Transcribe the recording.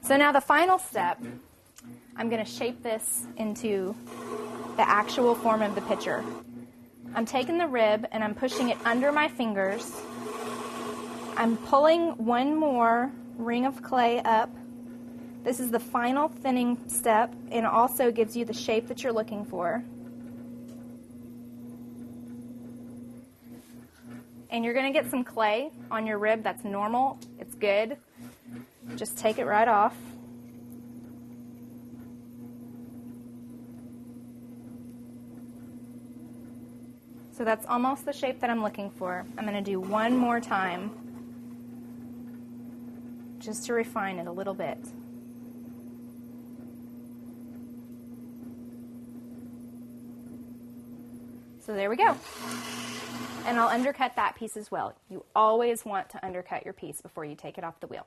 So now the final step, I'm going to shape this into the actual form of the pitcher. I'm taking the rib and I'm pushing it under my fingers. I'm pulling one more ring of clay up. This is the final thinning step and also gives you the shape that you're looking for. And you're going to get some clay on your rib. That's normal. It's good. Just take it right off. So that's almost the shape that I'm looking for. I'm going to do one more time just to refine it a little bit. So there we go. And I'll undercut that piece as well. You always want to undercut your piece before you take it off the wheel.